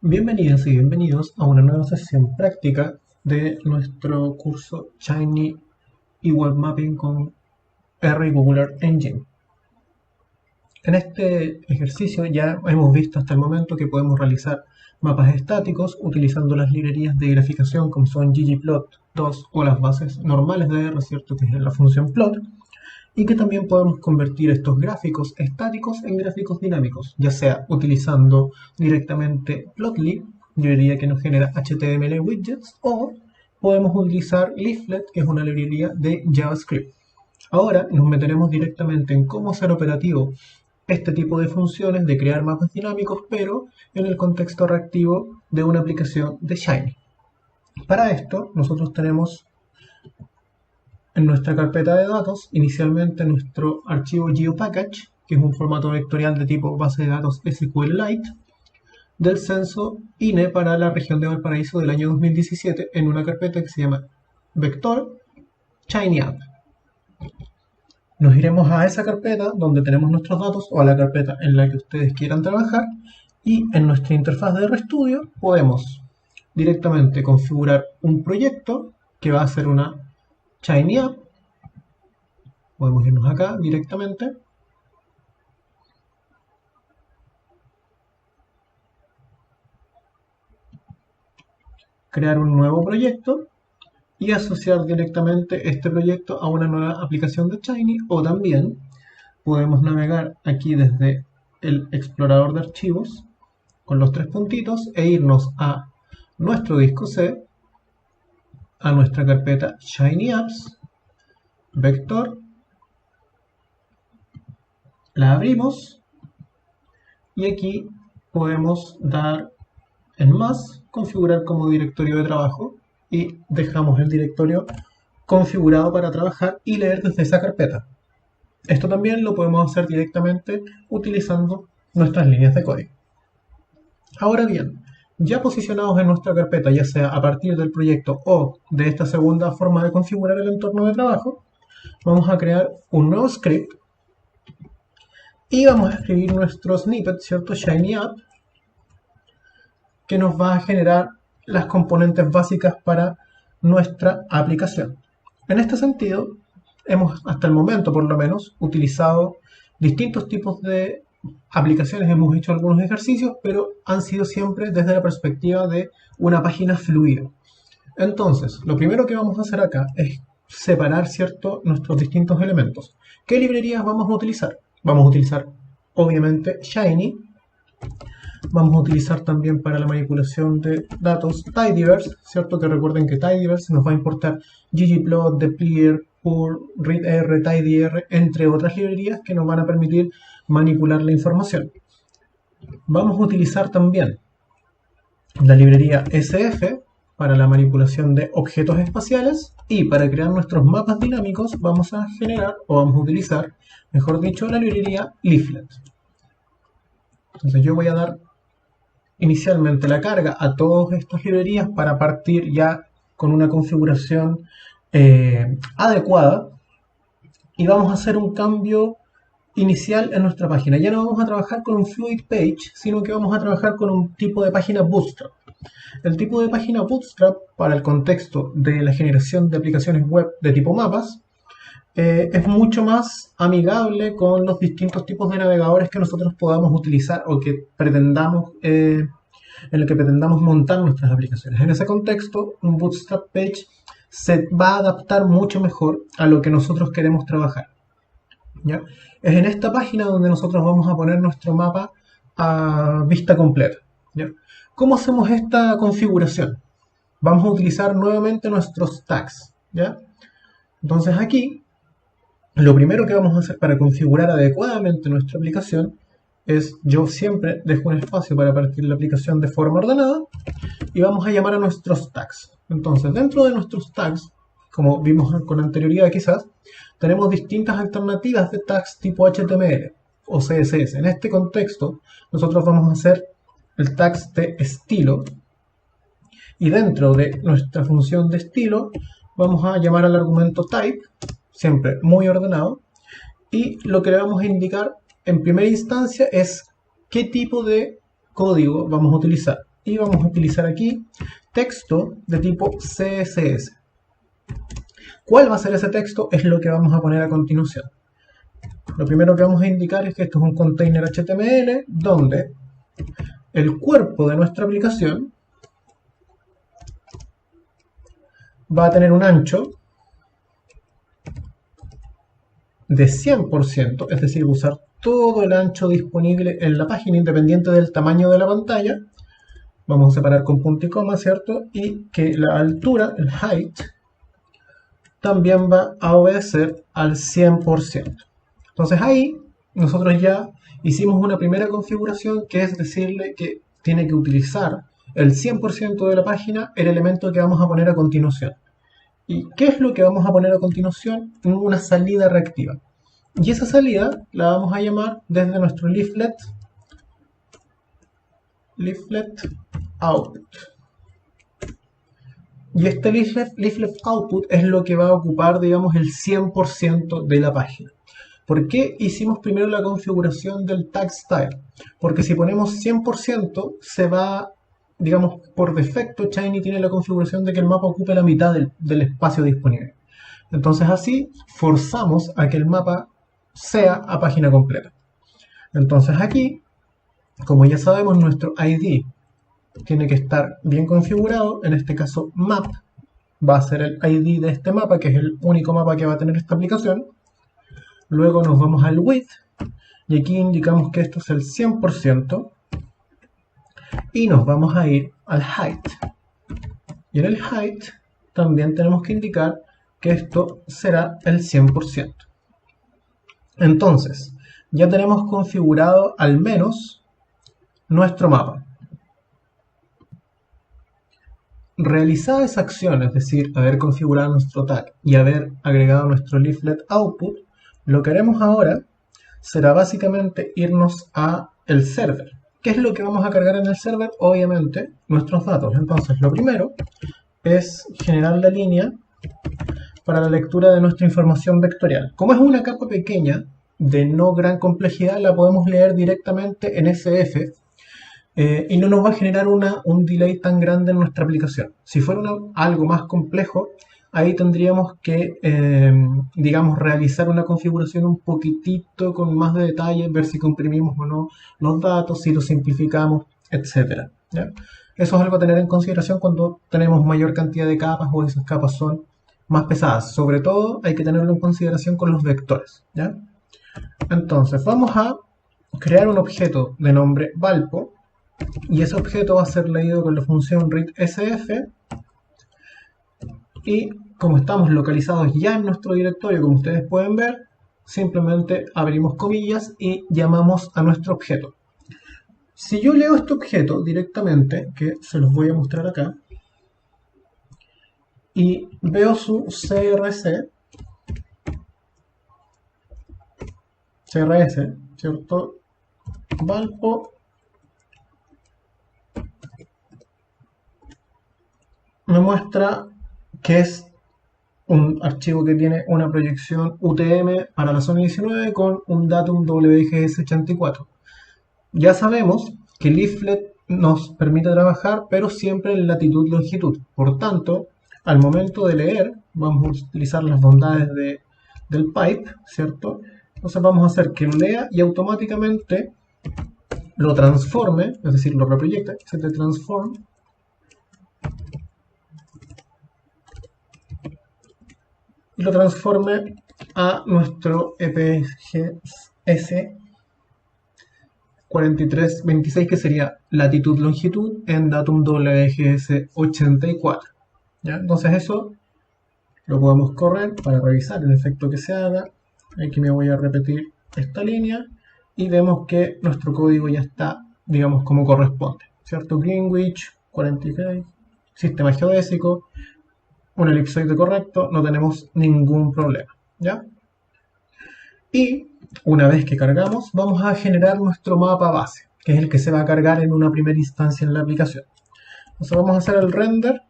Bienvenidas y bienvenidos a una nueva sesión práctica de nuestro curso Shiny y Web Mapping con R y Google Earth Engine. En este ejercicio ya hemos visto hasta el momento que podemos realizar mapas estáticos utilizando las librerías de graficación como son ggplot2 o las bases normales de R, ¿cierto? Que es la función plot, y que también podemos convertir estos gráficos estáticos en gráficos dinámicos, ya sea utilizando directamente Plotly, librería que nos genera HTML widgets, o podemos utilizar Leaflet, que es una librería de JavaScript. Ahora nos meteremos directamente en cómo hacer operativo este tipo de funciones de crear mapas dinámicos, pero en el contexto reactivo de una aplicación de Shiny. Para esto nosotros tenemos en nuestra carpeta de datos, inicialmente nuestro archivo geopackage, que es un formato vectorial de tipo base de datos SQLite, del censo INE para la región de Valparaíso del año 2017 en una carpeta que se llama vector ShinyApp. Nos iremos a esa carpeta donde tenemos nuestros datos o a la carpeta en la que ustedes quieran trabajar, y en nuestra interfaz de RStudio podemos directamente configurar un proyecto que va a ser una Shiny App. Podemos irnos acá directamente. Crear un nuevo proyecto y asociar directamente este proyecto a una nueva aplicación de Shiny, o también podemos navegar aquí desde el explorador de archivos con los tres puntitos e irnos a nuestro disco C, a nuestra carpeta Shiny Apps, vector, la abrimos y aquí podemos dar en más, configurar como directorio de trabajo, y dejamos el directorio configurado para trabajar y leer desde esa carpeta. Esto también lo podemos hacer directamente utilizando nuestras líneas de código. Ahora bien, ya posicionados en nuestra carpeta, ya sea a partir del proyecto o de esta segunda forma de configurar el entorno de trabajo, vamos a crear un nuevo script y vamos a escribir nuestro snippet, ¿cierto? Shiny App, que nos va a generar las componentes básicas para nuestra aplicación. En este sentido, hemos hasta el momento por lo menos utilizado distintos tipos de aplicaciones, hemos hecho algunos ejercicios, pero han sido siempre desde la perspectiva de una página fluida. Entonces, lo primero que vamos a hacer acá es separar, ¿cierto?, nuestros distintos elementos. ¿Qué librerías vamos a utilizar? Vamos a utilizar, obviamente, Shiny. Vamos a utilizar también para la manipulación de datos Tidyverse, ¿cierto? Que recuerden que Tidyverse nos va a importar ggplot, dplyr, purl, readr, tidyr, entre otras librerías que nos van a permitir manipular la información. Vamos a utilizar también la librería SF para la manipulación de objetos espaciales, y para crear nuestros mapas dinámicos vamos a generar, o vamos a utilizar, mejor dicho, la librería Leaflet. Entonces yo voy a dar inicialmente la carga a todas estas librerías para partir ya con una configuración adecuada, y vamos a hacer un cambio inicial en nuestra página. Ya no vamos a trabajar con un Fluid Page, sino que vamos a trabajar con un tipo de página Bootstrap. El tipo de página Bootstrap, para el contexto de la generación de aplicaciones web de tipo mapas, es mucho más amigable con los distintos tipos de navegadores que nosotros podamos utilizar o que pretendamos, en el que pretendamos montar nuestras aplicaciones. En ese contexto, un Bootstrap Page se va a adaptar mucho mejor a lo que nosotros queremos trabajar, ¿ya? Es en esta página donde nosotros vamos a poner nuestro mapa a vista completa, ¿ya? ¿Cómo hacemos esta configuración? Vamos a utilizar nuevamente nuestros tags, ¿ya? Entonces aquí, lo primero que vamos a hacer para configurar adecuadamente nuestra aplicación es, yo siempre dejo un espacio para partir la aplicación de forma ordenada, y vamos a llamar a nuestros tags. Entonces, dentro de nuestros tags, como vimos con anterioridad quizás, tenemos distintas alternativas de tags tipo HTML o CSS. En este contexto, nosotros vamos a hacer el tags de estilo, y dentro de nuestra función de estilo vamos a llamar al argumento type, siempre muy ordenado, y lo que le vamos a indicar en primera instancia es qué tipo de código vamos a utilizar. y vamos a utilizar aquí texto de tipo CSS. ¿Cuál va a ser ese texto? Es lo que vamos a poner a continuación. Lo primero que vamos a indicar es que esto es un container HTML donde el cuerpo de nuestra aplicación va a tener un ancho de 100%, es decir, usar todo el ancho disponible en la página independiente del tamaño de la pantalla. Vamos a separar con punto y coma, ¿cierto? Y que la altura, el height, también va a obedecer al 100%. Entonces ahí nosotros ya hicimos una primera configuración, que es decirle que tiene que utilizar el 100% de la página, el elemento que vamos a poner a continuación. ¿Y qué es lo que vamos a poner a continuación? Una salida reactiva. Y esa salida la vamos a llamar desde nuestro leaflet output. Y este leaflet output es lo que va a ocupar, digamos, el 100% de la página. ¿Por qué hicimos primero la configuración del tag style? Porque si ponemos 100% se va, digamos, por defecto Shiny tiene la configuración de que el mapa ocupe la mitad del espacio disponible. Entonces así forzamos a que el mapa sea a página completa. Entonces aquí, como ya sabemos, nuestro ID tiene que estar bien configurado. En este caso map va a ser el ID de este mapa, que es el único mapa que va a tener esta aplicación. Luego nos vamos al width y aquí indicamos que esto es el 100% y nos vamos a ir al height. Y en el height también tenemos que indicar que esto será el 100%. Entonces, ya tenemos configurado al menos nuestro mapa. Realizada esa acción, es decir, haber configurado nuestro tag y haber agregado nuestro leaflet output, lo que haremos ahora será básicamente irnos a el server. ¿Qué es lo que vamos a cargar en el server? Obviamente, nuestros datos. Entonces, lo primero es generar la línea para la lectura de nuestra información vectorial. Como es una capa pequeña, de no gran complejidad, la podemos leer directamente en SF y no nos va a generar un delay tan grande en nuestra aplicación. Si fuera algo más complejo, ahí tendríamos que, digamos, realizar una configuración un poquitito con más de detalle, ver si comprimimos o no los datos, si los simplificamos, etc. ¿Ya? Eso es algo a tener en consideración cuando tenemos mayor cantidad de capas o esas capas son más pesadas. Sobre todo hay que tenerlo en consideración con los vectores. ¿Ya? Entonces vamos a crear un objeto de nombre Valpo y ese objeto va a ser leído con la función readsf. Y como estamos localizados ya en nuestro directorio, como ustedes pueden ver, simplemente abrimos comillas y llamamos a nuestro objeto. Si yo leo este objeto directamente, que se los voy a mostrar acá, y veo su CRS, ¿cierto? Valpo me muestra que es un archivo que tiene una proyección UTM para la zona 19 con un datum WGS84. Ya sabemos que Leaflet nos permite trabajar, pero siempre en latitud-longitud. Por tanto, al momento de leer, vamos a utilizar las bondades del pipe, ¿cierto? Entonces vamos a hacer que lo lea y automáticamente lo transforme, es decir, lo reproyecta, se te transform, y lo transforme a nuestro EPGS 4326, que sería latitud-longitud en datum WGS 84. ¿Ya? Entonces eso lo podemos correr para revisar el efecto que se haga. Aquí me voy a repetir esta línea y vemos que nuestro código ya está, digamos, como corresponde, ¿cierto? Greenwich 43, sistema geodésico, un elipsoide correcto, no tenemos ningún problema, ¿ya? Y una vez que cargamos, vamos a generar nuestro mapa base, que es el que se va a cargar en una primera instancia en la aplicación. Entonces vamos a hacer el render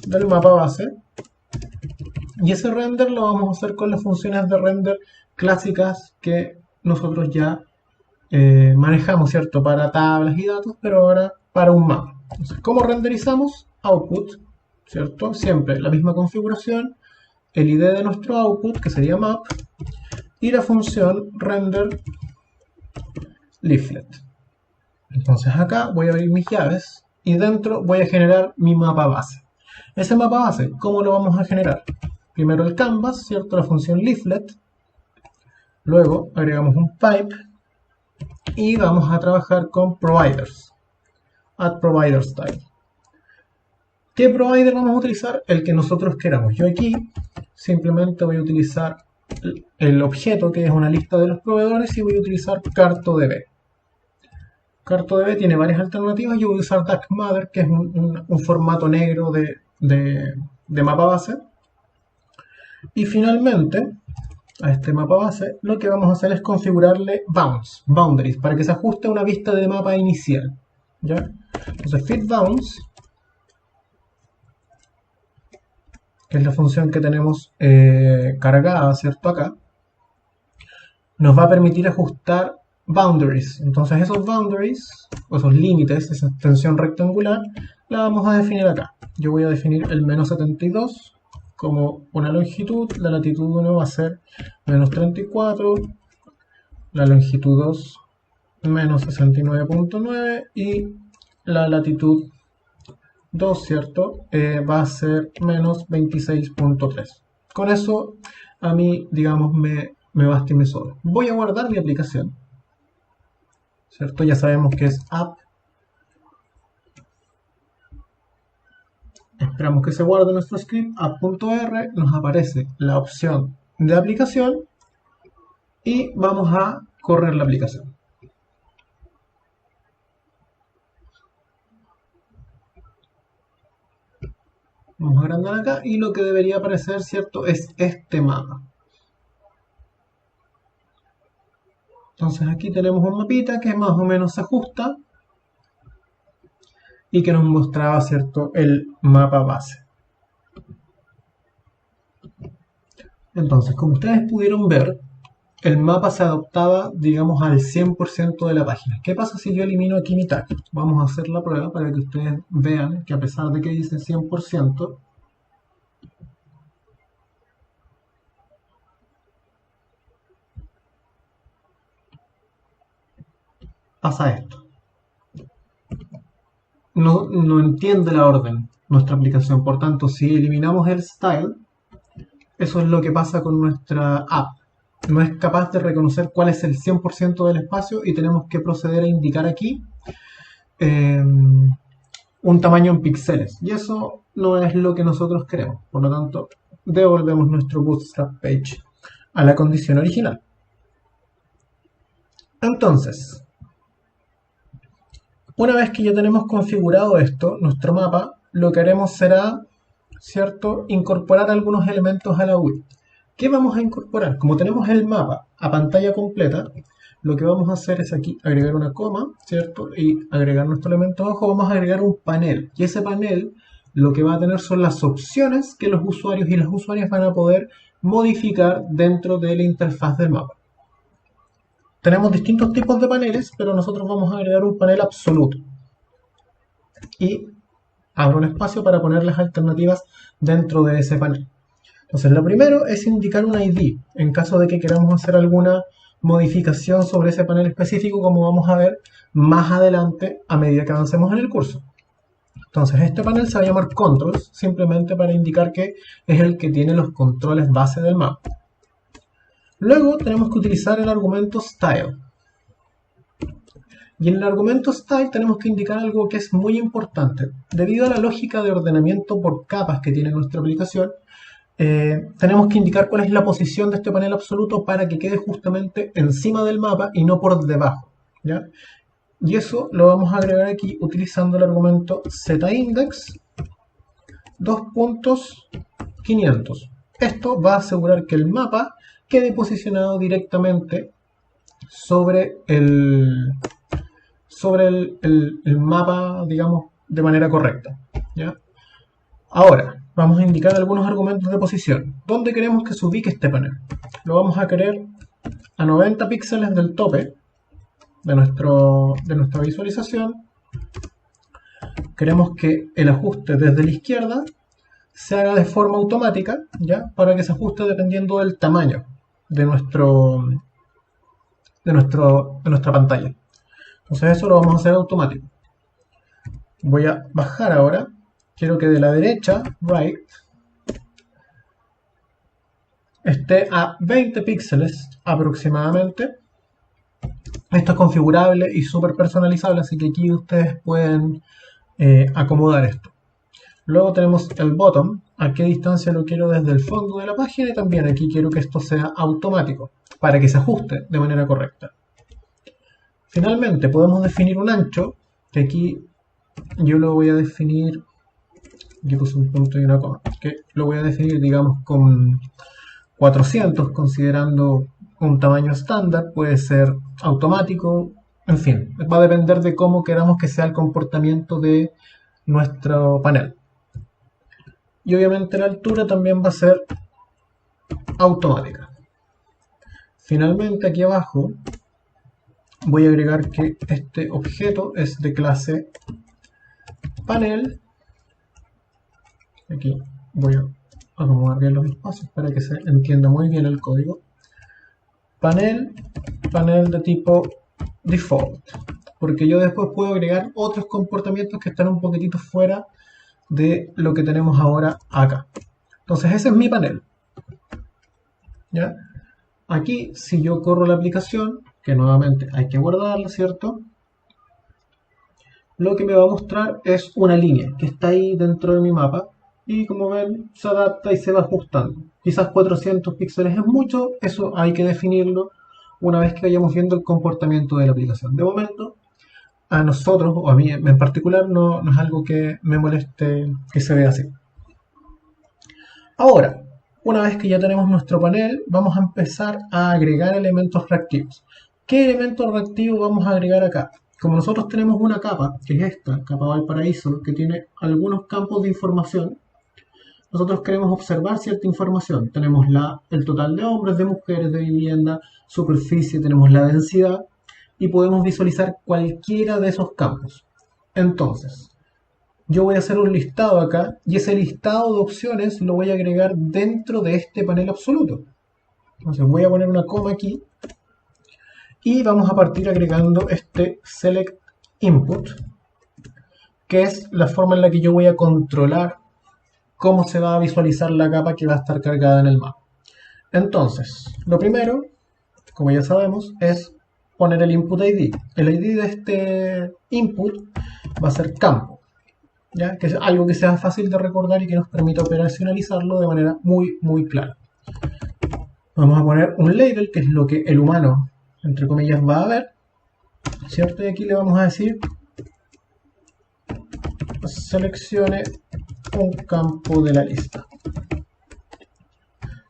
del mapa base, y ese render lo vamos a hacer con las funciones de render clásicas que nosotros ya manejamos, ¿cierto? Para tablas y datos, pero ahora para un mapa. Entonces, ¿cómo renderizamos? Output, ¿cierto? Siempre la misma configuración, el ID de nuestro output, que sería map, y la función render leaflet. Entonces acá voy a abrir mis llaves y dentro voy a generar mi mapa base. Ese mapa base, ¿cómo lo vamos a generar? Primero el canvas, ¿cierto? La función leaflet. Luego agregamos un pipe y vamos a trabajar con providers. Add provider style. ¿Qué provider vamos a utilizar? El que nosotros queramos. Yo aquí simplemente voy a utilizar el objeto que es una lista de los proveedores y voy a utilizar CartoDB. CartoDB tiene varias alternativas. Yo voy a usar DuckMother, que es un formato negro de mapa base. Y finalmente, a este mapa base, lo que vamos a hacer es configurarle boundaries, para que se ajuste a una vista de mapa inicial. ¿Ya? Entonces, fitBounds, que es la función que tenemos cargada, ¿cierto? Acá, nos va a permitir ajustar boundaries. Entonces esos boundaries, o esos límites, esa extensión rectangular, la vamos a definir acá. Yo voy a definir el menos 72 como una longitud, la latitud 1 va a ser menos 34, la longitud 2 menos 69.9 y la latitud 2, ¿cierto? Va a ser menos 26.3. Con eso a mí, digamos, me basta y me sobra. Voy a guardar mi aplicación, ¿cierto? Ya sabemos que es app. Esperamos que se guarde nuestro script, app.r, nos aparece la opción de aplicación y vamos a correr la aplicación. Vamos a agrandar acá y lo que debería aparecer, ¿cierto? Es este mapa. Entonces aquí tenemos un mapita que más o menos se ajusta y que nos mostraba, ¿cierto?, el mapa base. Entonces, como ustedes pudieron ver, el mapa se adaptaba, digamos, al 100% de la página. ¿Qué pasa si yo elimino aquí mi tag? Vamos a hacer la prueba para que ustedes vean que a pesar de que dice 100%, pasa esto. No entiende la orden nuestra aplicación. Por tanto, si eliminamos el style, eso es lo que pasa con nuestra app. No es capaz de reconocer cuál es el 100% del espacio y tenemos que proceder a indicar aquí un tamaño en píxeles. Y eso no es lo que nosotros queremos. Por lo tanto, devolvemos nuestro Bootstrap page a la condición original. Entonces, una vez que ya tenemos configurado esto, nuestro mapa, lo que haremos será, ¿cierto?, incorporar algunos elementos a la UI. ¿Qué vamos a incorporar? Como tenemos el mapa a pantalla completa, lo que vamos a hacer es aquí agregar una coma, ¿cierto? Y agregar nuestro elemento abajo, vamos a agregar un panel. Y ese panel lo que va a tener son las opciones que los usuarios y las usuarias van a poder modificar dentro de la interfaz del mapa. Tenemos distintos tipos de paneles, pero nosotros vamos a agregar un panel absoluto. Y abro un espacio para poner las alternativas dentro de ese panel. Entonces, lo primero es indicar un ID, en caso de que queramos hacer alguna modificación sobre ese panel específico, como vamos a ver más adelante a medida que avancemos en el curso. Entonces, este panel se va a llamar Controls, simplemente para indicar que es el que tiene los controles base del mapa. Luego tenemos que utilizar el argumento Style. Y en el argumento Style tenemos que indicar algo que es muy importante. Debido a la lógica de ordenamiento por capas que tiene nuestra aplicación, tenemos que indicar cuál es la posición de este panel absoluto para que quede justamente encima del mapa y no por debajo, ¿ya? Y eso lo vamos a agregar aquí utilizando el argumento zIndex 2.500. Esto va a asegurar que el mapa quede posicionado directamente sobre el mapa, digamos, de manera correcta, ¿ya? Ahora, vamos a indicar algunos argumentos de posición. ¿Dónde queremos que se ubique este panel? Lo vamos a querer a 90 píxeles del tope de nuestra visualización queremos que el ajuste desde la izquierda se haga de forma automática, ¿ya? Para que se ajuste dependiendo del tamaño de nuestra pantalla. Entonces eso lo vamos a hacer automático. Voy a bajar ahora. Quiero que de la derecha, right, esté a 20 píxeles aproximadamente. Esto es configurable y súper personalizable, así que aquí ustedes pueden acomodar esto. Luego tenemos el bottom, a qué distancia lo quiero desde el fondo de la página, y también aquí quiero que esto sea automático, para que se ajuste de manera correcta. Finalmente podemos definir un ancho, que aquí yo lo voy a definir, aquí puse un punto y una coma, que lo voy a definir digamos con 400, considerando un tamaño estándar, puede ser automático, en fin, va a depender de cómo queramos que sea el comportamiento de nuestro panel. Y obviamente la altura también va a ser automática. Finalmente aquí abajo voy a agregar que este objeto es de clase panel. Aquí voy a acomodar bien los espacios para que se entienda muy bien el código. Panel de tipo default, porque yo después puedo agregar otros comportamientos que están un poquitito fuera de lo que tenemos ahora acá. Entonces ese es mi panel, ¿ya? Aquí si yo corro la aplicación, que nuevamente hay que guardarla, ¿cierto? Lo que me va a mostrar es una línea que está ahí dentro de mi mapa y como ven se adapta y se va ajustando. Quizás 400 píxeles es mucho, eso hay que definirlo una vez que vayamos viendo el comportamiento de la aplicación. De momento, a nosotros, o a mí en particular, no es algo que me moleste que se vea así. Ahora, una vez que ya tenemos nuestro panel, vamos a empezar a agregar elementos reactivos. ¿Qué elementos reactivos vamos a agregar acá? Como nosotros tenemos una capa, que es esta, capa Valparaíso, que tiene algunos campos de información, nosotros queremos observar cierta información. Tenemos el total de hombres, de mujeres, de vivienda, superficie, tenemos la densidad y podemos visualizar cualquiera de esos campos. Entonces, yo voy a hacer un listado acá y ese listado de opciones lo voy a agregar dentro de este panel absoluto. Entonces voy a poner una coma aquí y vamos a partir agregando este select input, que es la forma en la que yo voy a controlar cómo se va a visualizar la capa que va a estar cargada en el mapa. Entonces, lo primero, como ya sabemos, es poner el input ID. El ID de este input va a ser campo, ¿ya? Que es algo que sea fácil de recordar y que nos permita operacionalizarlo de manera muy clara. Vamos a poner un label, que es lo que el humano, entre comillas, va a ver, ¿cierto? Y aquí le vamos a decir seleccione un campo de la lista.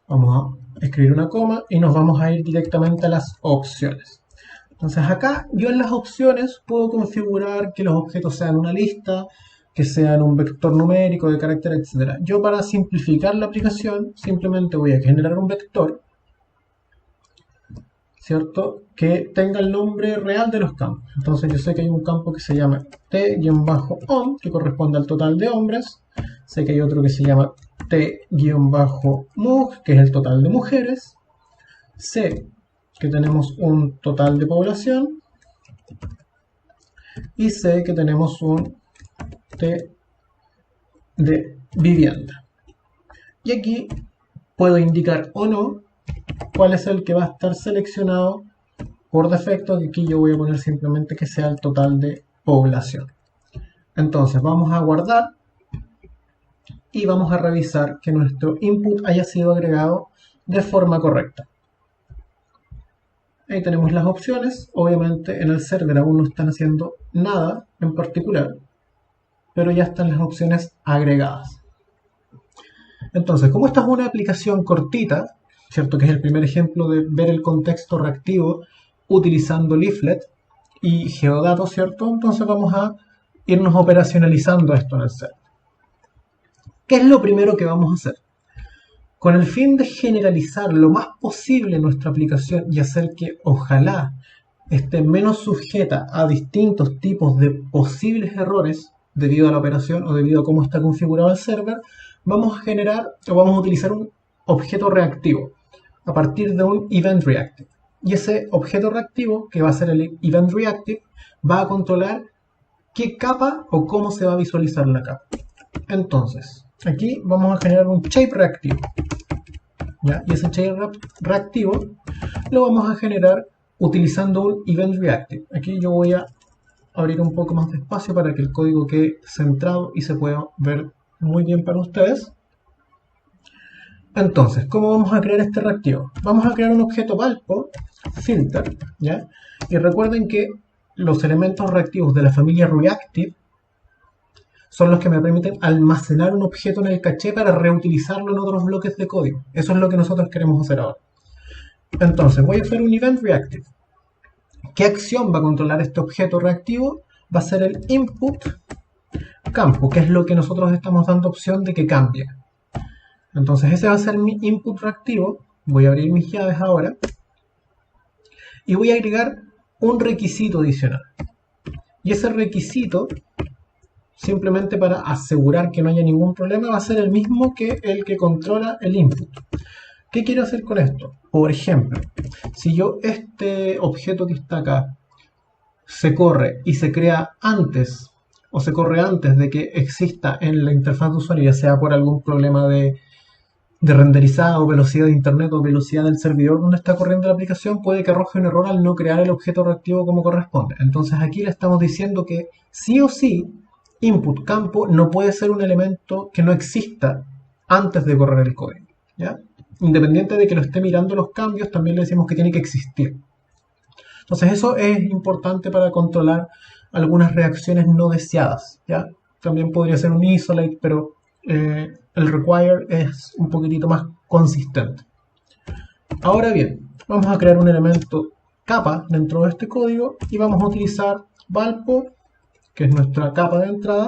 Vamos a escribir una coma y nos vamos a ir directamente a las opciones. Entonces acá yo en las opciones puedo configurar que los objetos sean una lista, que sean un vector numérico de carácter, etc. Yo para simplificar la aplicación simplemente voy a generar un vector, ¿cierto? Que tenga el nombre real de los campos. Entonces yo sé que hay un campo que se llama t-on, que corresponde al total de hombres. Sé que hay otro que se llama t-mug, que es el total de mujeres. Sé que tenemos un total de población. Y sé que tenemos un t de vivienda. Y aquí puedo indicar o no cuál es el que va a estar seleccionado por defecto, que aquí yo voy a poner simplemente que sea el total de población. Entonces vamos a guardar y vamos a revisar que nuestro input haya sido agregado de forma correcta. Ahí tenemos las opciones. Obviamente en el server aún no están haciendo nada en particular, pero ya están las opciones agregadas. Entonces, como esta es una aplicación cortita, ¿cierto? Que es el primer ejemplo de ver el contexto reactivo utilizando Leaflet y Geodatos, ¿cierto? Entonces vamos a irnos operacionalizando esto en el server. ¿Qué es lo primero que vamos a hacer? Con el fin de generalizar lo más posible nuestra aplicación y hacer que ojalá esté menos sujeta a distintos tipos de posibles errores, debido a la operación o debido a cómo está configurado el server, vamos a generar o vamos a utilizar un objeto reactivo a partir de un event reactive. Y ese objeto reactivo, que va a ser el event reactive, va a controlar qué capa o cómo se va a visualizar la capa. Entonces, aquí vamos a generar un shape reactivo, ¿ya? Y ese shape reactivo lo vamos a generar utilizando un event reactive. Aquí yo voy a abrir un poco más de espacio para que el código quede centrado y se pueda ver muy bien para ustedes. Entonces, ¿cómo vamos a crear este reactivo? Vamos a crear un objeto Valpo filter, ¿ya? Y recuerden que los elementos reactivos de la familia reactive son los que me permiten almacenar un objeto en el caché para reutilizarlo en otros bloques de código. Eso es lo que nosotros queremos hacer ahora. Entonces, voy a hacer un event reactive. ¿Qué acción va a controlar este objeto reactivo? Va a ser el input campo, que es lo que nosotros estamos dando opción de que cambie. Entonces ese va a ser mi input reactivo. Voy a abrir mis llaves ahora y voy a agregar un requisito adicional. Y ese requisito, simplemente para asegurar que no haya ningún problema, va a ser el mismo que el que controla el input. ¿Qué quiero hacer con esto? Por ejemplo, si yo este objeto que está acá se corre y se crea antes, o se corre antes de que exista en la interfaz de usuario, ya sea por algún problema de renderizado, velocidad de internet o velocidad del servidor donde está corriendo la aplicación, puede que arroje un error al no crear el objeto reactivo como corresponde. Entonces aquí le estamos diciendo que sí o sí, input campo no puede ser un elemento que no exista antes de correr el código, ¿ya? Independiente de que lo esté mirando los cambios, también le decimos que tiene que existir. Entonces eso es importante para controlar algunas reacciones no deseadas, ¿ya? También podría ser un isolate, pero el require es un poquitito más consistente. Ahora bien, vamos a crear un elemento capa dentro de este código y vamos a utilizar Valpo, que es nuestra capa de entrada.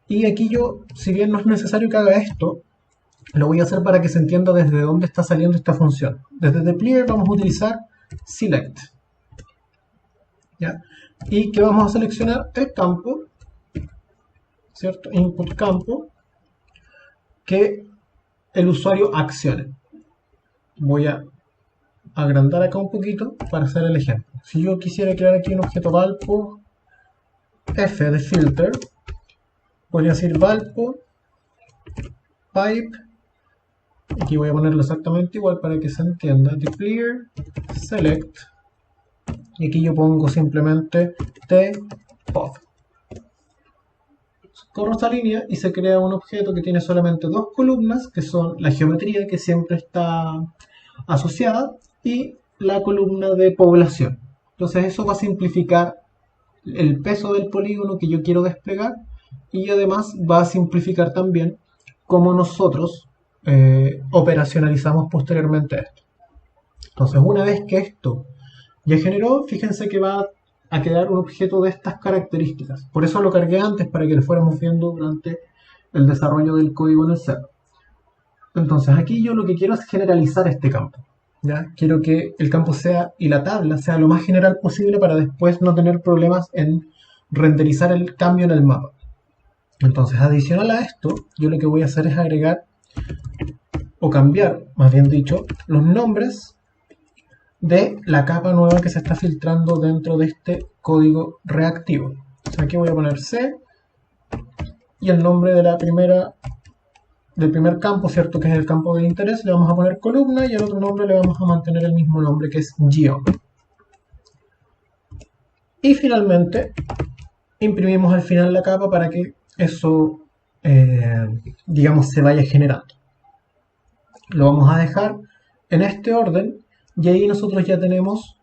Y aquí yo, si bien no es necesario que haga esto, lo voy a hacer para que se entienda desde dónde está saliendo esta función. Desde Deployer vamos a utilizar select, ¿ya? Y que vamos a seleccionar el campo, ¿cierto? Input campo, que el usuario accione. Voy a agrandar acá un poquito para hacer el ejemplo. Si yo quisiera crear aquí un objeto Valpo F de filter, podría decir Valpo pipe, aquí voy a ponerlo exactamente igual para que se entienda, declare select, y aquí yo pongo simplemente tpod. Corro esta línea y se crea un objeto que tiene solamente dos columnas, que son la geometría, que siempre está asociada, y la columna de población. Entonces eso va a simplificar el peso del polígono que yo quiero desplegar, y además va a simplificar también cómo nosotros operacionalizamos posteriormente esto. Entonces una vez que esto ya generó, fíjense que va a quedar un objeto de estas características. Por eso lo cargué antes, para que lo fuéramos viendo durante el desarrollo del código en el server. Entonces aquí yo lo que quiero es generalizar este campo, ¿ya? Quiero que el campo sea y la tabla sea lo más general posible para después no tener problemas en renderizar el cambio en el mapa. Entonces, adicional a esto, yo lo que voy a hacer es agregar o cambiar, más bien dicho, los nombres de la capa nueva que se está filtrando dentro de este código reactivo. Entonces aquí voy a poner C y el nombre de la del primer campo, ¿cierto? Que es el campo de interés, le vamos a poner columna, y el otro nombre le vamos a mantener el mismo nombre, que es Geo. Y finalmente imprimimos al final la capa para que eso, digamos, se vaya generando. Lo vamos a dejar en este orden, y ahí nosotros ya tenemos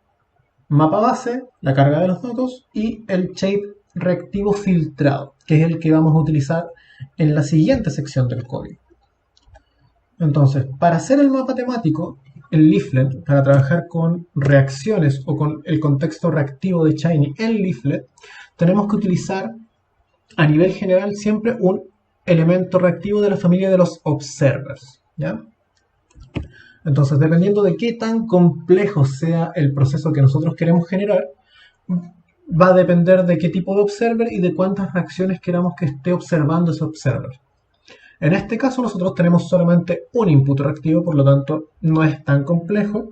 mapa base, la carga de los datos, y el shape reactivo filtrado, que es el que vamos a utilizar en la siguiente sección del código. Entonces, para hacer el mapa temático, el leaflet, para trabajar con reacciones o con el contexto reactivo de Shiny en leaflet, tenemos que utilizar a nivel general siempre un elemento reactivo de la familia de los observers, ¿ya? Entonces, dependiendo de qué tan complejo sea el proceso que nosotros queremos generar, va a depender de qué tipo de observer y de cuántas reacciones queramos que esté observando ese observer. En este caso nosotros tenemos solamente un input reactivo, por lo tanto no es tan complejo,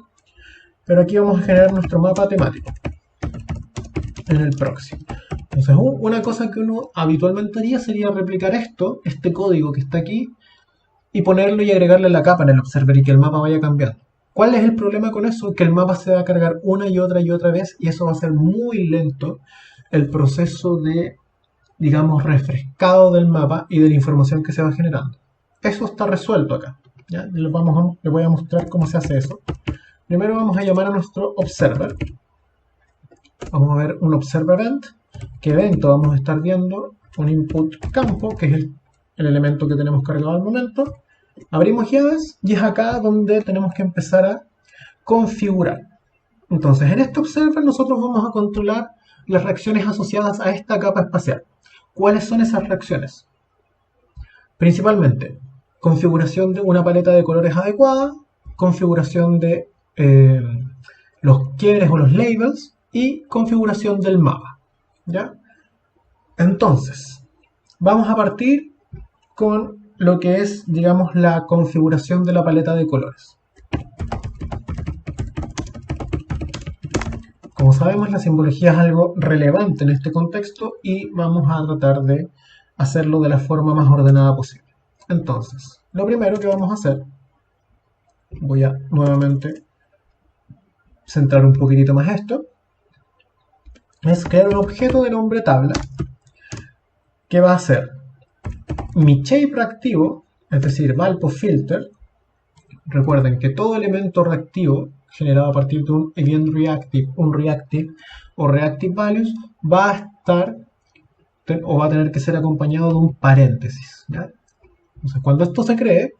pero aquí vamos a generar nuestro mapa temático en el próximo. Entonces una cosa que uno habitualmente haría sería replicar este código que está aquí, y ponerlo y agregarle la capa en el observer y que el mapa vaya cambiando. ¿Cuál es el problema con eso? Que el mapa se va a cargar una y otra vez y eso va a ser muy lento el proceso de, digamos, refrescado del mapa y de la información que se va generando. Eso está resuelto acá. ¿Ya? Les voy a mostrar cómo se hace eso. Primero vamos a llamar a nuestro observer. Vamos a ver un observer event. ¿Qué evento vamos a estar viendo? Un input campo, que es el elemento que tenemos cargado al momento. Abrimos llaves y es acá donde tenemos que empezar a configurar. Entonces, en este observer nosotros vamos a controlar las reacciones asociadas a esta capa espacial. ¿Cuáles son esas reacciones? Principalmente, configuración de una paleta de colores adecuada, configuración de los quiebres o los labels y configuración del mapa. ¿Ya? Entonces, vamos a partir con lo que es, digamos, la configuración de la paleta de colores. Como sabemos, la simbología es algo relevante en este contexto y vamos a tratar de hacerlo de la forma más ordenada posible. Entonces, lo primero que vamos a hacer, voy a nuevamente centrar un poquitito más esto, es crear un objeto de nombre tabla que va a ser mi shape reactivo, es decir, ValpoFilter. Recuerden que todo elemento reactivo generado a partir de un event reactive, un reactive o reactive values va a estar o va a tener que ser acompañado de un paréntesis. ¿Ya? Entonces, cuando esto se cree,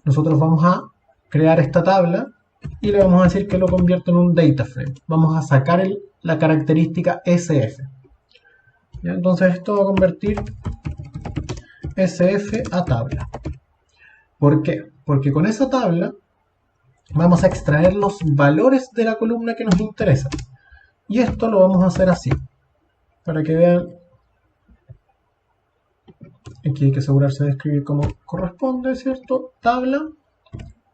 nosotros vamos a crear esta tabla y le vamos a decir que lo convierta en un data frame. Vamos a sacar la característica SF. ¿Ya? Entonces esto va a convertir SF a tabla. ¿Por qué? Porque con esa tabla vamos a extraer los valores de la columna que nos interesa. Y esto lo vamos a hacer así. Para que vean, aquí hay que asegurarse de escribir como corresponde, ¿cierto? Tabla.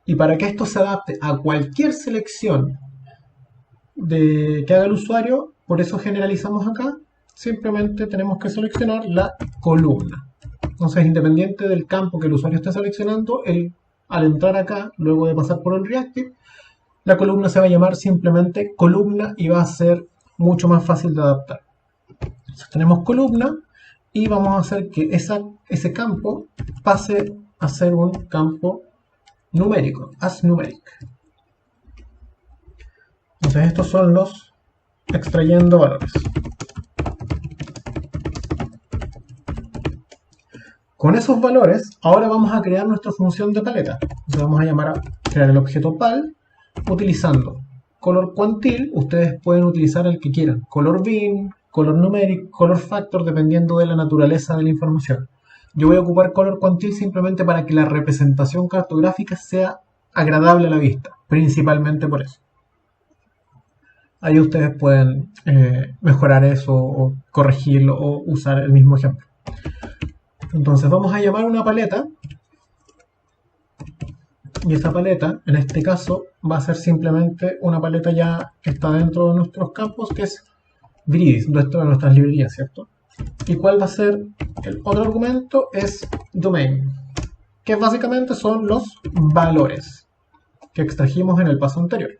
Y para que esto se adapte a cualquier selección que haga el usuario, por eso generalizamos acá, simplemente tenemos que seleccionar la columna. Entonces, independiente del campo que el usuario esté seleccionando, al entrar acá, luego de pasar por el reactive, la columna se va a llamar simplemente columna y va a ser mucho más fácil de adaptar. Entonces, tenemos columna y vamos a hacer que ese campo pase a ser un campo numérico, as numeric. Entonces estos son los extrayendo valores. Con esos valores, ahora vamos a crear nuestra función de paleta. Entonces vamos a llamar a crear el objeto pal utilizando color quantil. Ustedes pueden utilizar el que quieran, color bin, color numeric, color factor, dependiendo de la naturaleza de la información. Yo voy a ocupar color quantil simplemente para que la representación cartográfica sea agradable a la vista, principalmente por eso. Ahí ustedes pueden mejorar eso o corregirlo o usar el mismo ejemplo. Entonces vamos a llamar una paleta y esa paleta, en este caso, va a ser simplemente una paleta ya que está dentro de nuestros campos, que es Viridis, dentro de nuestras librerías, ¿cierto? ¿Y cuál va a ser el otro argumento? Es domain, que básicamente son los valores que extrajimos en el paso anterior.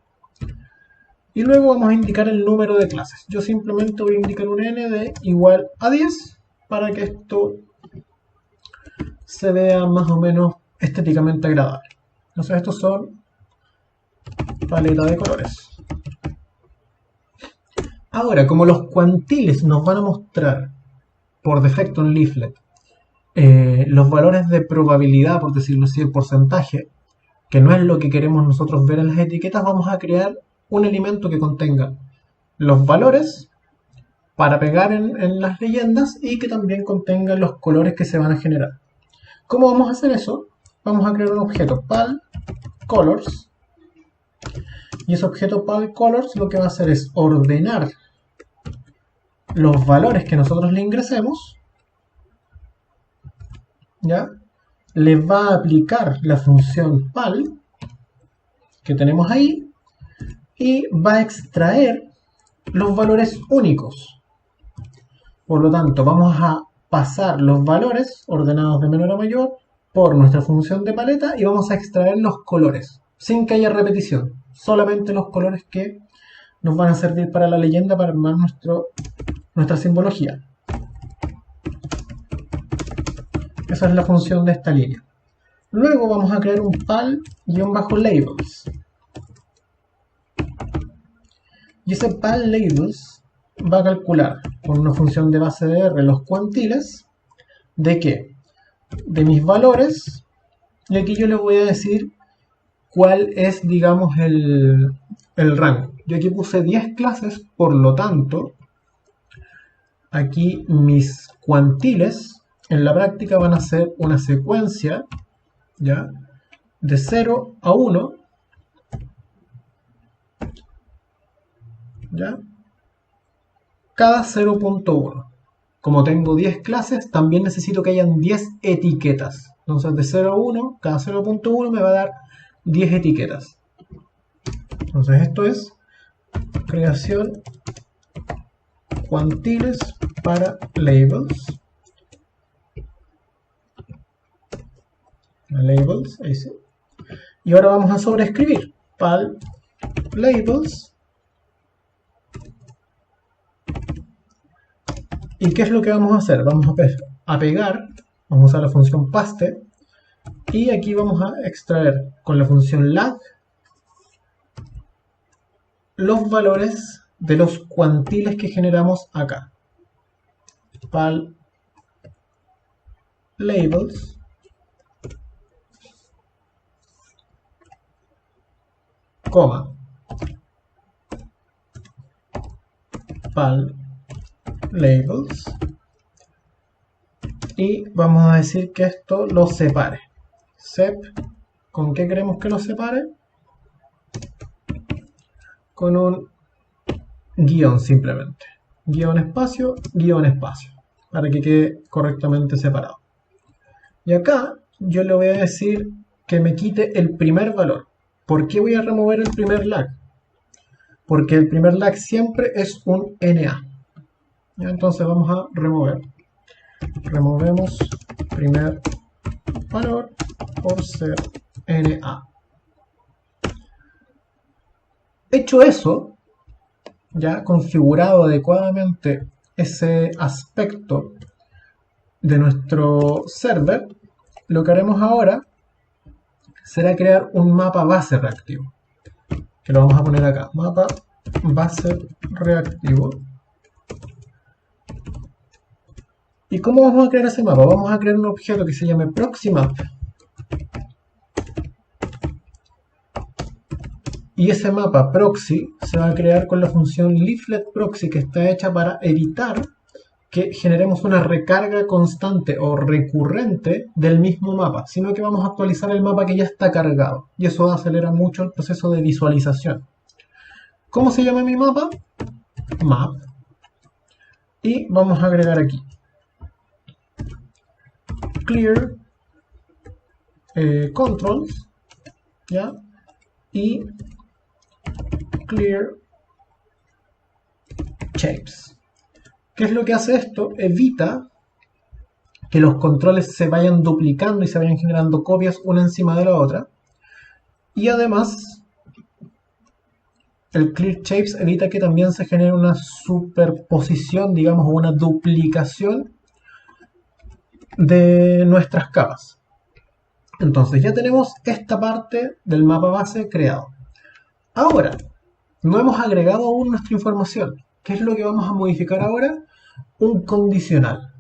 Y luego vamos a indicar el número de clases. Yo simplemente voy a indicar un n de igual a 10 para que esto se vea más o menos estéticamente agradable. Entonces estos son paleta de colores. Ahora, como los cuantiles nos van a mostrar por defecto en Leaflet los valores de probabilidad, por decirlo así, el porcentaje, que no es lo que queremos nosotros ver en las etiquetas, vamos a crear un elemento que contenga los valores para pegar en las leyendas y que también contenga los colores que se van a generar. ¿Cómo vamos a hacer eso? Vamos a crear un objeto palColors y ese objeto palColors lo que va a hacer es ordenar los valores que nosotros le ingresemos, ¿ya? Le va a aplicar la función pal que tenemos ahí y va a extraer los valores únicos. Por lo tanto, vamos a pasar los valores ordenados de menor a mayor por nuestra función de paleta y vamos a extraer los colores, sin que haya repetición, solamente los colores que nos van a servir para la leyenda, para armar nuestra simbología. Esa es la función de esta línea. Luego vamos a crear un pal-labels. Y ese pal-labels va a calcular con una función de base de R los cuantiles de qué? De mis valores. Y aquí yo les voy a decir cuál es, digamos, el rango. Yo aquí puse 10 clases, por lo tanto, aquí mis cuantiles en la práctica van a ser una secuencia, ¿ya? De 0 a 1, ¿ya? Cada 0.1. Como tengo 10 clases, también necesito que hayan 10 etiquetas. Entonces de 0 a 1, cada 0.1 me va a dar 10 etiquetas. Entonces esto es creación cuantiles para labels. Labels, ahí sí. Y ahora vamos a sobreescribir pal labels. ¿Y qué es lo que vamos a hacer? Vamos a pegar, vamos a usar la función paste, y aquí vamos a extraer con la función lag los valores de los cuantiles que generamos acá. Pal labels coma pal labels, y vamos a decir que esto lo separe. Sep, ¿con qué queremos que lo separe? Con un guión simplemente. Guión espacio, para que quede correctamente separado. Y acá yo le voy a decir que me quite el primer valor. ¿Por qué voy a remover el primer lag? Porque el primer lag siempre es un NA. Entonces vamos a remover. Removemos primer valor por ser NA. Hecho eso, ya configurado adecuadamente ese aspecto de nuestro server, lo que haremos ahora será crear un mapa base reactivo, que lo vamos a poner acá, mapa base reactivo. ¿Y cómo vamos a crear ese mapa? Vamos a crear un objeto que se llame ProxyMap. Y ese mapa proxy se va a crear con la función leafletProxy, que está hecha para evitar que generemos una recarga constante o recurrente del mismo mapa, sino que vamos a actualizar el mapa que ya está cargado. Y eso acelera mucho el proceso de visualización. ¿Cómo se llama mi mapa? Map. Y vamos a agregar aquí clear controls, ¿ya? Y clear shapes. ¿Qué es lo que hace esto? Evita que los controles se vayan duplicando y se vayan generando copias una encima de la otra. Y además, el clear shapes evita que también se genere una superposición, digamos, o una duplicación de nuestras capas. Entonces ya tenemos esta parte del mapa base creado. Ahora, no hemos agregado aún nuestra información. ¿Qué es lo que vamos a modificar ahora? Un condicional,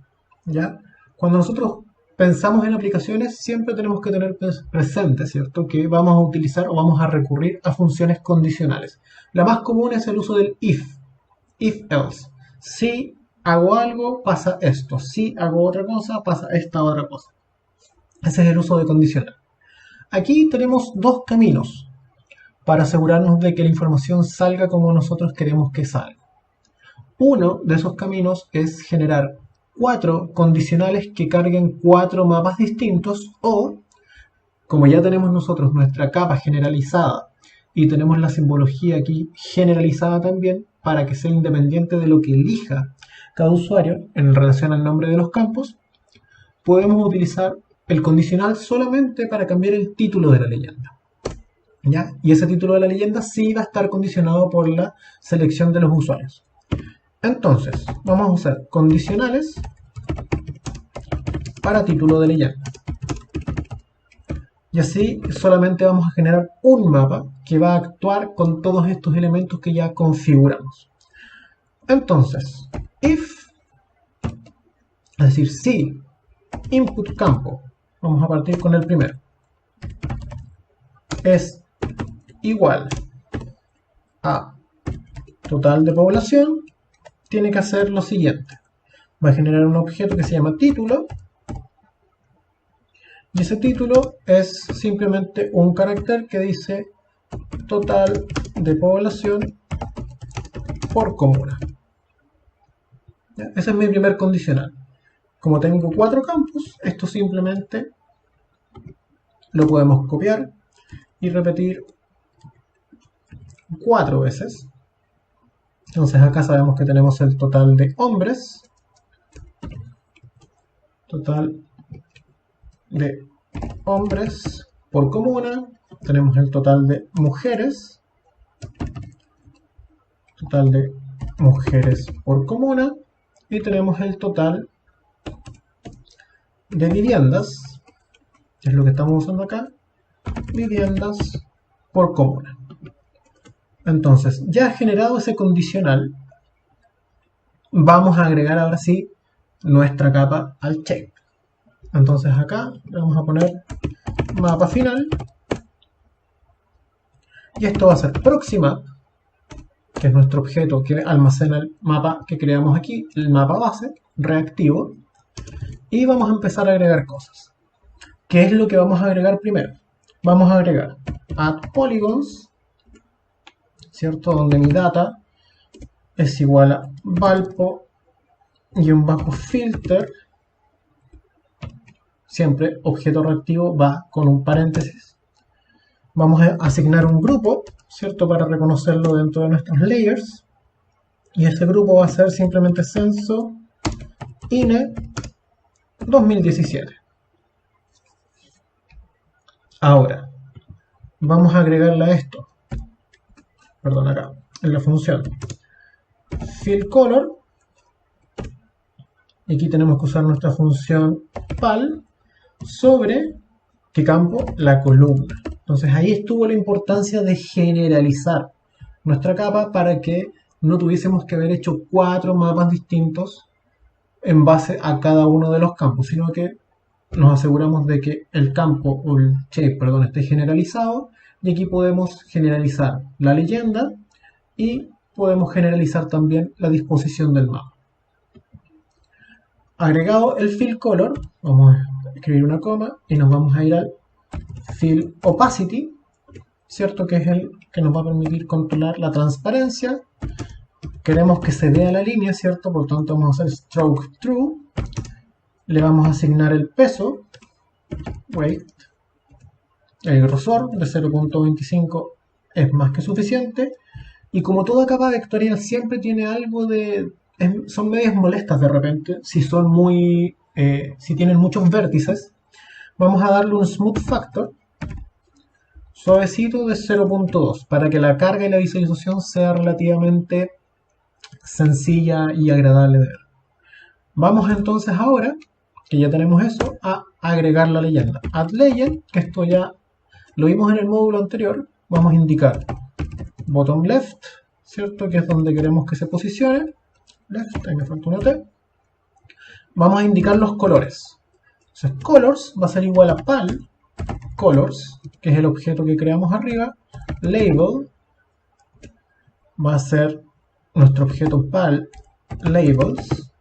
¿ya? Cuando nosotros pensamos en aplicaciones, siempre tenemos que tener presente, ¿cierto?, que vamos a utilizar o vamos a recurrir a funciones condicionales. La más común es el uso del if-else. Si hago algo, pasa esto. Si hago otra cosa, pasa esta otra cosa. Ese es el uso de condicional. Aquí tenemos dos caminos para asegurarnos de que la información salga como nosotros queremos que salga. Uno de esos caminos es generar 4 condicionales que carguen 4 mapas distintos, o, como ya tenemos nosotros nuestra capa generalizada y tenemos la simbología aquí generalizada también para que sea independiente de lo que elija cada usuario en relación al nombre de los campos, podemos utilizar el condicional solamente para cambiar el título de la leyenda. ¿Ya? Y ese título de la leyenda sí va a estar condicionado por la selección de los usuarios. Entonces, vamos a usar condicionales para título de leyenda. Y así solamente vamos a generar un mapa que va a actuar con todos estos elementos que ya configuramos. Entonces, if, es decir, si input campo, vamos a partir con el primero, es igual a total de población, tiene que hacer lo siguiente. Va a generar un objeto que se llama título, y ese título es simplemente un carácter que dice total de población por comuna. ¿Ya? Ese es mi primer condicional. Como tengo 4 campos, esto simplemente lo podemos copiar y repetir 4 veces. Entonces acá sabemos que tenemos el total de hombres, total de hombres por comuna, tenemos el total de mujeres por comuna, y tenemos el total de viviendas, que es lo que estamos usando acá, viviendas por comuna. Entonces, ya generado ese condicional, vamos a agregar ahora sí nuestra capa al shape. Entonces acá le vamos a poner mapa final, y esto va a ser proximap, que es nuestro objeto que almacena el mapa que creamos aquí, el mapa base, reactivo, y vamos a empezar a agregar cosas. ¿Qué es lo que vamos a agregar primero? Vamos a agregar add polygons, ¿cierto? Donde mi data es igual a valpo-filter, siempre objeto reactivo va con un paréntesis. Vamos a asignar un grupo, ¿cierto? Para reconocerlo dentro de nuestros layers, y este grupo va a ser simplemente censo INE 2017. Ahora, vamos a agregarle a esto, perdón, acá, en la función fillColor, y aquí tenemos que usar nuestra función pal sobre, ¿qué campo? La columna. Entonces ahí estuvo la importancia de generalizar nuestra capa para que no tuviésemos que haber hecho 4 mapas distintos en base a cada uno de los campos, sino que nos aseguramos de que el campo o el shape, perdón, esté generalizado, y aquí podemos generalizar la leyenda y podemos generalizar también la disposición del mapa. Agregado el fill color, vamos a escribir una coma y nos vamos a ir al fill opacity, ¿cierto? Que es el que nos va a permitir controlar la transparencia. Queremos que se vea la línea, ¿cierto? Por tanto vamos a hacer stroke true. Le vamos a asignar el peso, weight, el grosor de 0.25 es más que suficiente. Y como toda capa vectorial siempre tiene algo de... son medias molestas de repente, si tienen muchos vértices, vamos a darle un smooth factor suavecito de 0.2 para que la carga y la visualización sea relativamente sencilla y agradable de ver. Vamos entonces ahora, que ya tenemos eso, a agregar la leyenda. Add legend, que esto ya lo vimos en el módulo anterior. Vamos a indicar bottom left, ¿cierto? Que es donde queremos que se posicione. Left, ahí me falta una T. Vamos a indicar los colores. Entonces, colors va a ser igual a pal colors, que es el objeto que creamos arriba. Label va a ser nuestro objeto pal labels,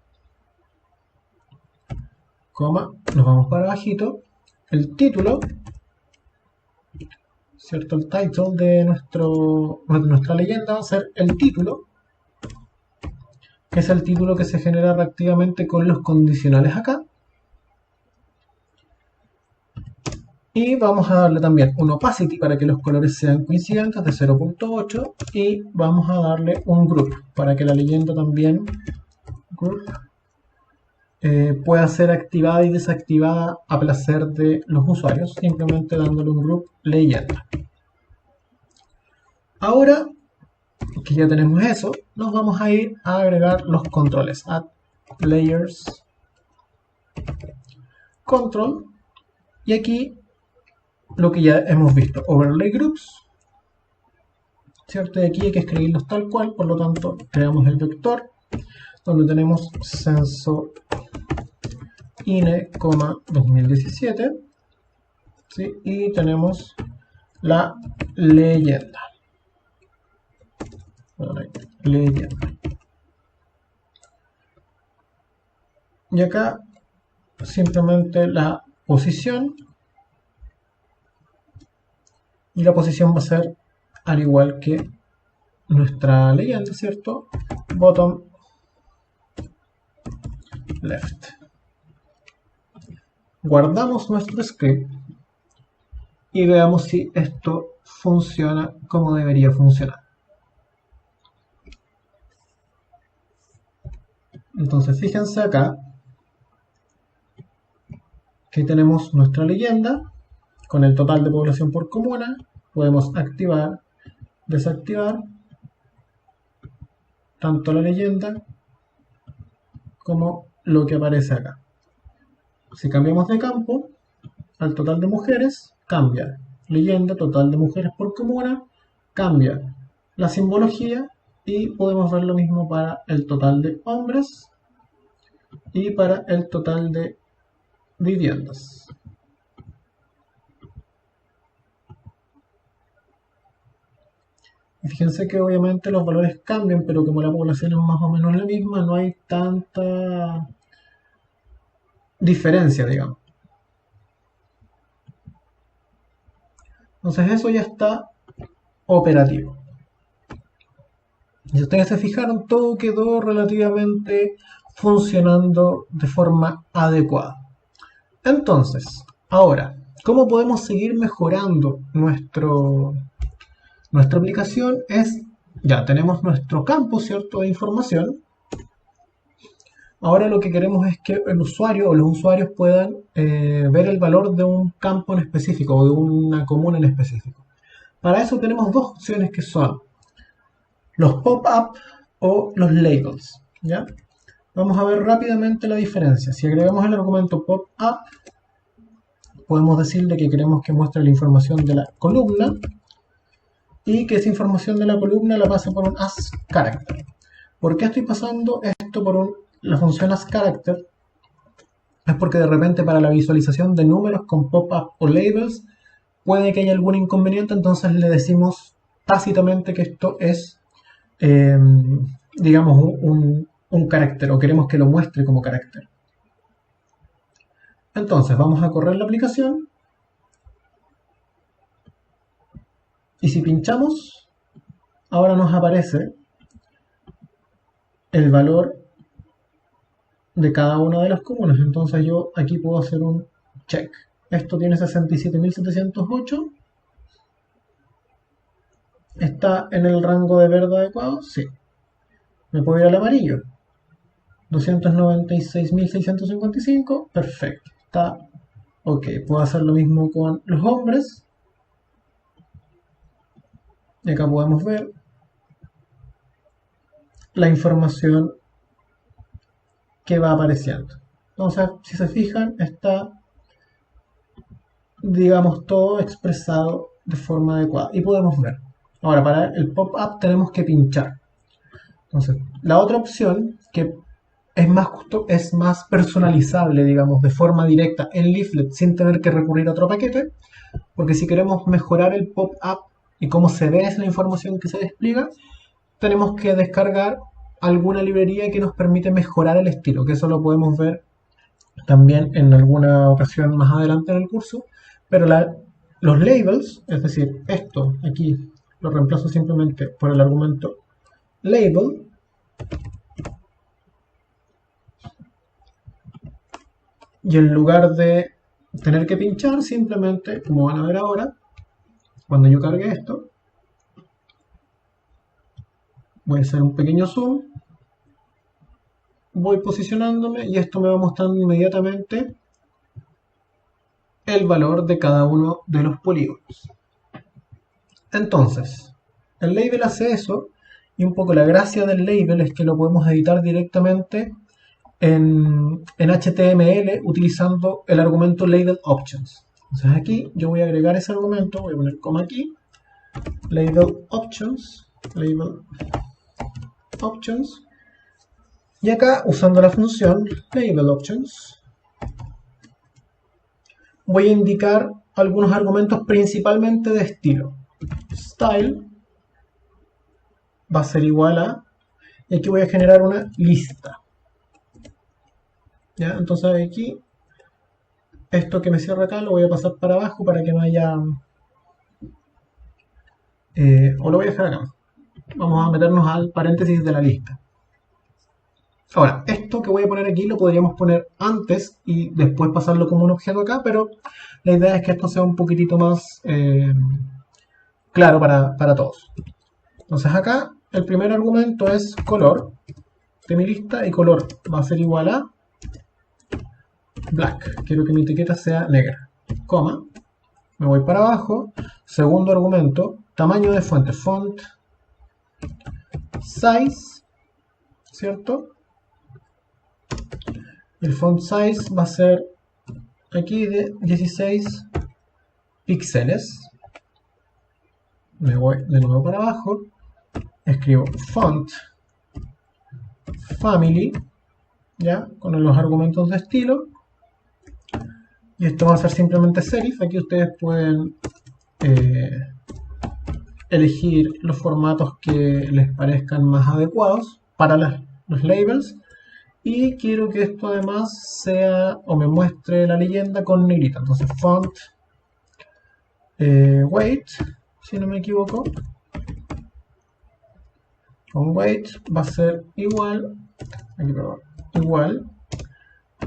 coma, nos vamos para abajito. El título, ¿cierto? El title de nuestra leyenda va a ser el título. que es el título que se genera reactivamente con los condicionales acá. Y vamos a darle también un opacity para que los colores sean coincidentes de 0.8 y vamos a darle un group para que la leyenda también group, pueda ser activada y desactivada a placer de los usuarios, simplemente dándole un group leyenda. Ahora que ya tenemos eso, nos vamos a ir a agregar los controles. Add layers control, y aquí lo que ya hemos visto, overlay groups, ¿cierto? Y aquí hay que escribirlos tal cual, por lo tanto creamos el vector donde tenemos censo INE, 2017, ¿sí? Y tenemos la leyenda. Y acá simplemente la posición, y la posición va a ser al igual que nuestra leyenda, ¿cierto? Bottom left. Guardamos nuestro script y veamos si esto funciona como debería funcionar. Entonces fíjense acá que tenemos nuestra leyenda con el total de población por comuna. Podemos activar, desactivar tanto la leyenda como lo que aparece acá. Si cambiamos de campo, al total de mujeres, cambia. Leyenda, total de mujeres por comuna, cambia la simbología, y podemos ver lo mismo para el total de hombres y para el total de viviendas. Fíjense que obviamente los valores cambian, pero como la población es más o menos la misma, no hay tanta diferencia, digamos. Entonces eso ya está operativo. Si ustedes se fijaron, todo quedó relativamente funcionando de forma adecuada. Entonces, ahora, ¿cómo podemos seguir mejorando nuestra aplicación? Ya tenemos nuestro campo, ¿cierto?, de información. Ahora lo que queremos es que el usuario o los usuarios puedan ver el valor de un campo en específico o de una comuna en específico. Para eso tenemos dos opciones que son los pop-up o los labels, ¿ya? Vamos a ver rápidamente la diferencia. Si agregamos el argumento pop-up, podemos decirle que queremos que muestre la información de la columna y que esa información de la columna la pase por un asCharacter. ¿Por qué estoy pasando esto por la función asCharacter? Es porque de repente para la visualización de números con pop-up o labels puede que haya algún inconveniente, entonces le decimos tácitamente que esto es, digamos, un carácter, o queremos que lo muestre como carácter. Entonces vamos a correr la aplicación y si pinchamos, ahora nos aparece el valor de cada una de las comunas. Entonces yo aquí puedo hacer un check. Esto tiene 67.708. ¿Está en el rango de verde adecuado? Sí. ¿Me puedo ir al amarillo? 296.655. Perfecto. Está ok. Puedo hacer lo mismo con los hombres. Y acá podemos ver la información que va apareciendo. Entonces, si se fijan, está, digamos, todo expresado de forma adecuada. Y podemos ver. Ahora, para el pop-up tenemos que pinchar. Entonces, la otra opción, que es más personalizable, digamos, de forma directa en Leaflet, sin tener que recurrir a otro paquete, porque si queremos mejorar el pop-up y cómo se ve la información que se despliega, tenemos que descargar alguna librería que nos permite mejorar el estilo, que eso lo podemos ver también en alguna ocasión más adelante en el curso. Pero los labels, es decir, esto aquí lo reemplazo simplemente por el argumento label, y en lugar de tener que pinchar, simplemente, como van a ver ahora, cuando yo cargue esto, voy a hacer un pequeño zoom, voy posicionándome y esto me va mostrando inmediatamente el valor de cada uno de los polígonos. Entonces, el label hace eso y un poco la gracia del label es que lo podemos editar directamente en HTML utilizando el argumento label options. Entonces aquí yo voy a agregar ese argumento, voy a poner coma aquí, label options, y acá usando la función label options voy a indicar algunos argumentos principalmente de estilo. Style va a ser igual a, y aquí voy a generar una lista. ¿Ya? Entonces aquí, esto que me cierra acá lo voy a pasar para abajo para que no haya... o lo voy a dejar acá. Vamos a meternos al paréntesis de la lista. Ahora, esto que voy a poner aquí lo podríamos poner antes y después pasarlo como un objeto acá, pero la idea es que esto sea un poquitito más claro para todos. Entonces acá el primer argumento es color de mi lista y color va a ser igual a black. Quiero que mi etiqueta sea negra. Coma. Me voy para abajo. Segundo argumento, tamaño de fuente, font size, ¿cierto? El font size va a ser aquí de 16 píxeles. Me voy de nuevo para abajo. Escribo font family, ya, con los argumentos de estilo. Y esto va a ser simplemente serif. Aquí ustedes pueden elegir los formatos que les parezcan más adecuados para los labels. Y quiero que esto además sea, o me muestre la leyenda con negrita. Entonces font weight, si no me equivoco, font weight va a ser igual, aquí, perdón, igual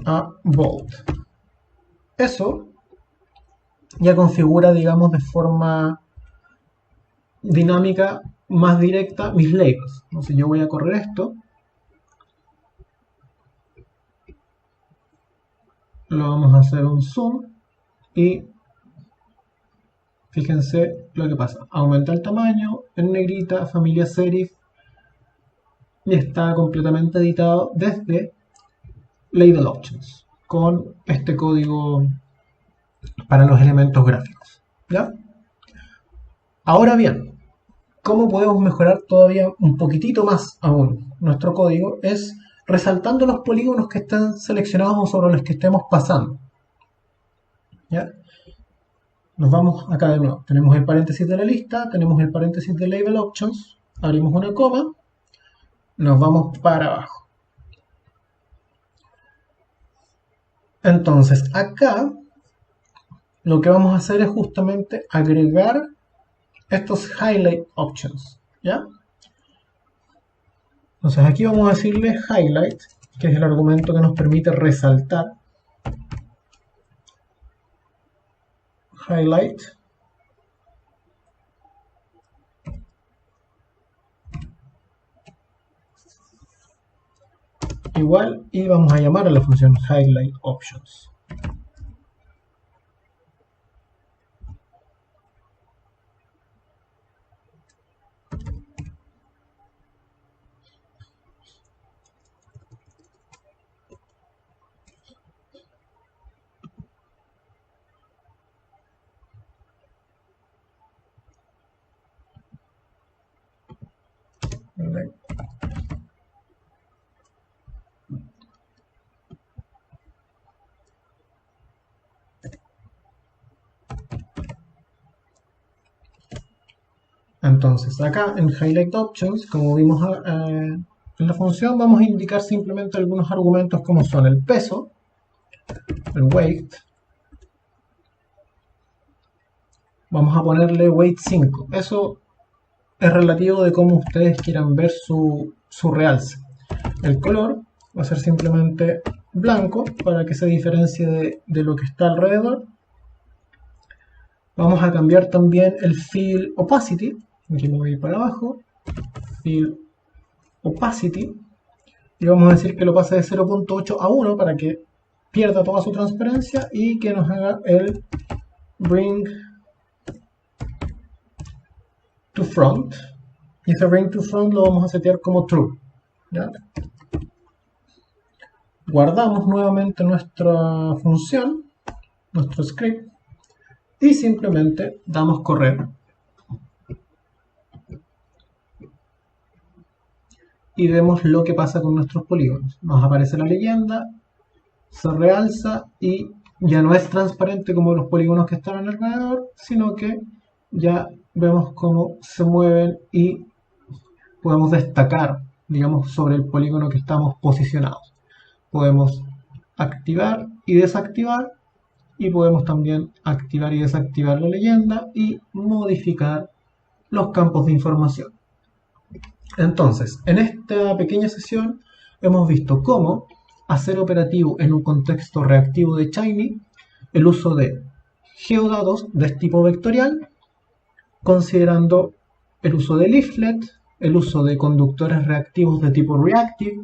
a bold. Eso ya configura, digamos, de forma dinámica más directa mis labels. Entonces yo voy a correr esto. Lo vamos a hacer un zoom y fíjense lo que pasa. Aumenta el tamaño en negrita, familia serif, y está completamente editado desde label options con este código para los elementos gráficos. ¿Ya? Ahora bien, ¿cómo podemos mejorar todavía un poquitito más aún nuestro código? Es resaltando los polígonos que están seleccionados o sobre los que estemos pasando. ¿Ya? Nos vamos acá de nuevo. Tenemos el paréntesis de la lista, tenemos el paréntesis de label options, abrimos una coma, nos vamos para abajo. Entonces, acá lo que vamos a hacer es justamente agregar estos highlight options, ¿ya? Entonces aquí vamos a decirle highlight, que es el argumento que nos permite resaltar. Highlight. Igual, y vamos a llamar a la función highlight options. Entonces acá en Highlight Options, como vimos en la función, vamos a indicar simplemente algunos argumentos como son el peso, el weight. Vamos a ponerle weight 5. Eso es relativo de cómo ustedes quieran ver su realce. El color va a ser simplemente blanco para que se diferencie de lo que está alrededor. Vamos a cambiar también el Fill Opacity. Aquí me voy para abajo. Fill Opacity. Y vamos a decir que lo pase de 0.8 a 1 para que pierda toda su transparencia y que nos haga el Bring to Front. Y este Bring to Front lo vamos a setear como True. ¿Ya? Guardamos nuevamente nuestra función, nuestro script, y simplemente damos correr. Y vemos lo que pasa con nuestros polígonos. Nos aparece la leyenda, se realza y ya no es transparente como los polígonos que están alrededor, sino que ya vemos cómo se mueven y podemos destacar, digamos, sobre el polígono que estamos posicionados. Podemos activar y desactivar, y podemos también activar y desactivar la leyenda y modificar los campos de información. Entonces, en esta pequeña sesión hemos visto cómo hacer operativo en un contexto reactivo de Shiny el uso de geodatos de tipo vectorial, considerando el uso de leaflet, el uso de conductores reactivos de tipo reactive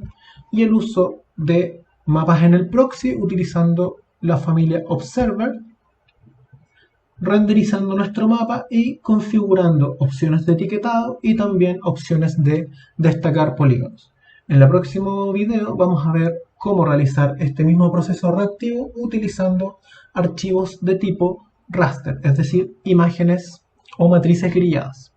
y el uso de mapas en el proxy utilizando la familia observer, renderizando nuestro mapa y configurando opciones de etiquetado y también opciones de destacar polígonos. En el próximo video vamos a ver cómo realizar este mismo proceso reactivo utilizando archivos de tipo raster, es decir, imágenes o matrices grilladas.